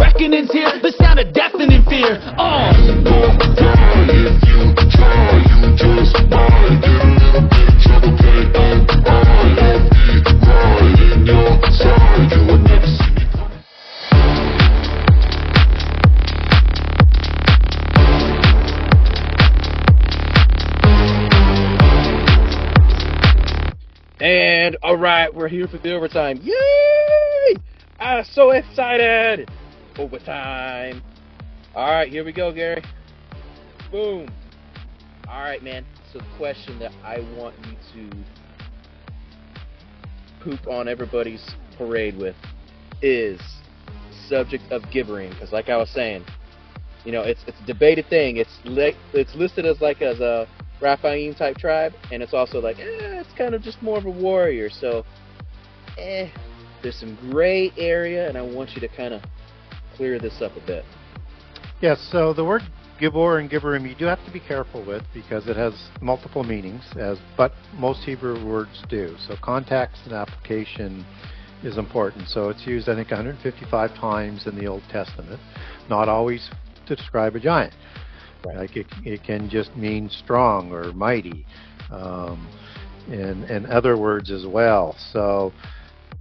reckoning's here. The sound of deafening fear. And alright, we're here for the overtime. Yay! I'm so excited! Overtime. Alright, here we go, Gary. Boom. Alright, man. So the question that I want you to poop on everybody's parade with is the subject of Gibborim. Because like I was saying, you know, it's a debated thing. It's listed as a Raphaim type tribe, and it's also like, it's kind of just more of a warrior. So, there's some gray area, and I want you to kind of clear this up a bit. Yes, so the word Gibbor and Gibborim you do have to be careful with because it has multiple meanings, but most Hebrew words do. So context and application is important. So it's used, I think, 155 times in the Old Testament, not always to describe a giant. Right. Like it can just mean strong or mighty, and other words as well. So,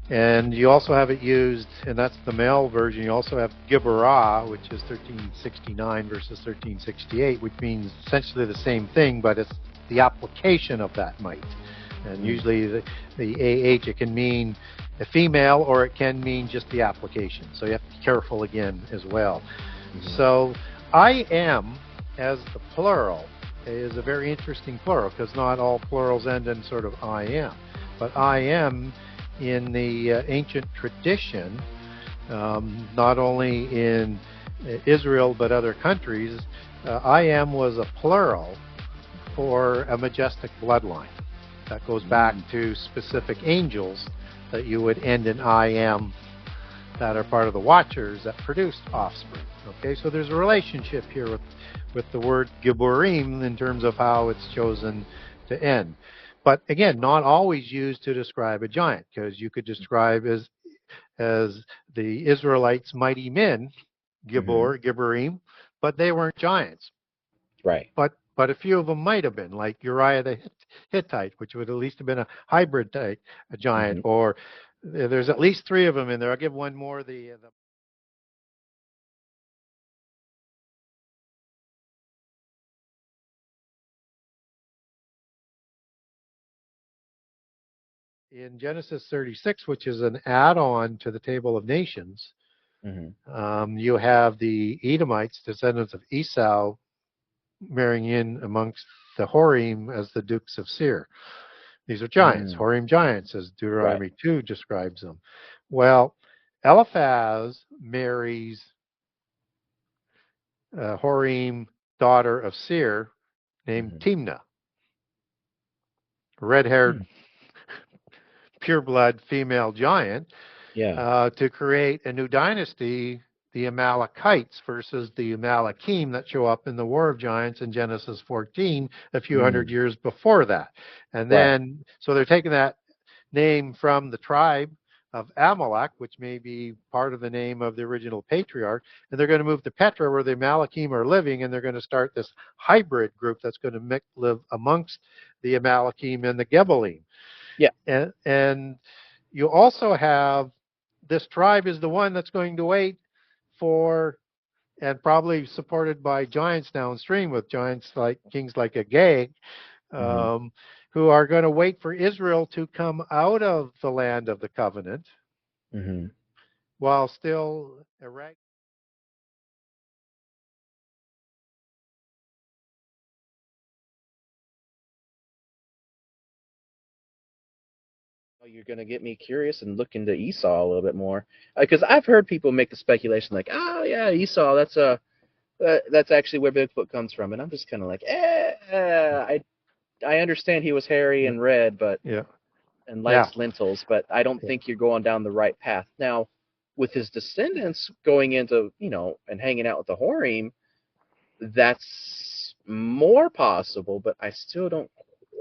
and you also have it used, and that's the male version. You also have Gibborah, which is 1369 versus 1368, which means essentially the same thing, but it's the application of that might. And usually the AH, it can mean a female or it can mean just the application. So you have to be careful again as well. So I am, as the plural, is a very interesting plural because not all plurals end in sort of I am. But I am in the ancient tradition, not only in Israel but other countries, I am was a plural for a majestic bloodline. That goes back to specific angels that you would end in I am that are part of the Watchers that produced offspring. Okay, so there's a relationship here with the word Gibborim in terms of how it's chosen to end. But again, not always used to describe a giant, because you could describe as the Israelites' mighty men, Gibborim, but they weren't giants. Right. But a few of them might have been, like Uriah the Hittite, which would at least have been a hybrid type, a giant, or there's at least 3 of them in there. I'll give one more. In Genesis 36, which is an add-on to the Table of Nations, you have the Edomites, descendants of Esau, marrying in amongst the Horim as the Dukes of Seir. These are giants, Horim giants, as Deuteronomy 2 describes them. Well, Eliphaz marries Horim, daughter of Seir, named Timnah, red-haired, pure-blood female giant, to create a new dynasty, the Amalekites versus the Amalekim that show up in the War of Giants in Genesis 14, a few hundred years before that. And then, so they're taking that name from the tribe of Amalek, which may be part of the name of the original patriarch, and they're going to move to Petra where the Amalekim are living, and they're going to start this hybrid group that's going to live amongst the Amalekim and the Gibborim. Yeah. And you also have, this tribe is the one that's going to wait for, and probably supported by giants downstream, with giants like kings like Agag, who are going to wait for Israel to come out of the land of the covenant, while still erect. You're going to get me curious and look into Esau a little bit more, because I've heard people make the speculation like, oh yeah, Esau, that's actually where Bigfoot comes from, and I'm just kind of like, I understand he was hairy and red, but and likes lentils, but I don't think you're going down the right path. Now, with his descendants going into, and hanging out with the Horim, that's more possible, but I still don't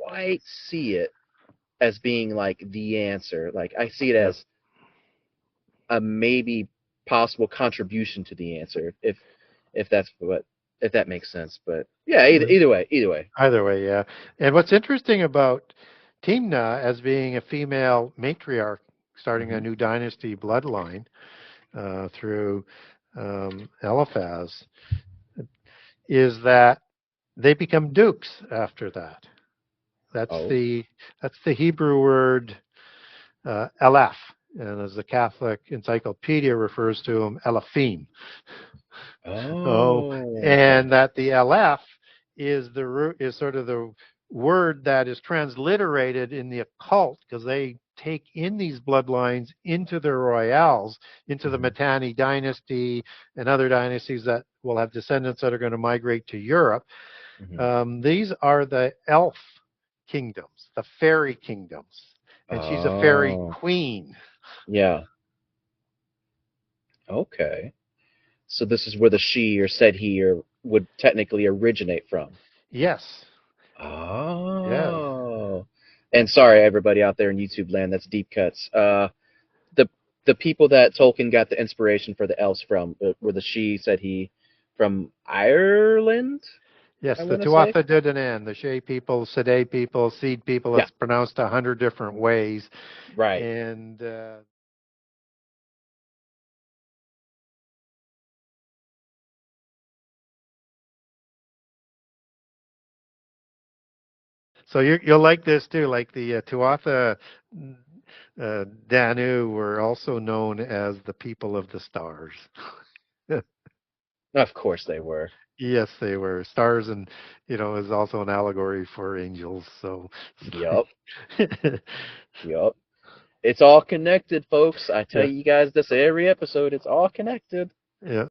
quite see it as being like the answer. Like, I see it as a maybe possible contribution to the answer, if that makes sense. But yeah, either way. Either way, yeah. And what's interesting about Timna as being a female matriarch starting a new dynasty bloodline through Eliphaz is that they become dukes after that. That's the Hebrew word Aleph, and as the Catholic Encyclopedia refers to them, Elephim. And that the Aleph is sort of the word that is transliterated in the occult, because they take in these bloodlines into their royales, into the Mitanni dynasty and other dynasties that will have descendants that are going to migrate to Europe. These are the elf kingdoms, the fairy kingdoms, and she's a fairy queen. Yeah. Okay. So this is where the she or said he or would technically originate from. Yes. Oh. Yeah. And sorry, everybody out there in YouTube land, that's deep cuts. The people that Tolkien got the inspiration for the elves from were the she, said he, from Ireland? Yes, the Tuatha De Danann, the Shea people, Sedé people, Seed people. It's pronounced 100 different ways. Right. And so you'll like this too. Like the Tuatha Danu were also known as the people of the stars. Of course they were. Yes, they were. Stars, and is also an allegory for angels. So. Yup. Yup. It's all connected, folks. I tell you guys this every episode. It's all connected. Yeah.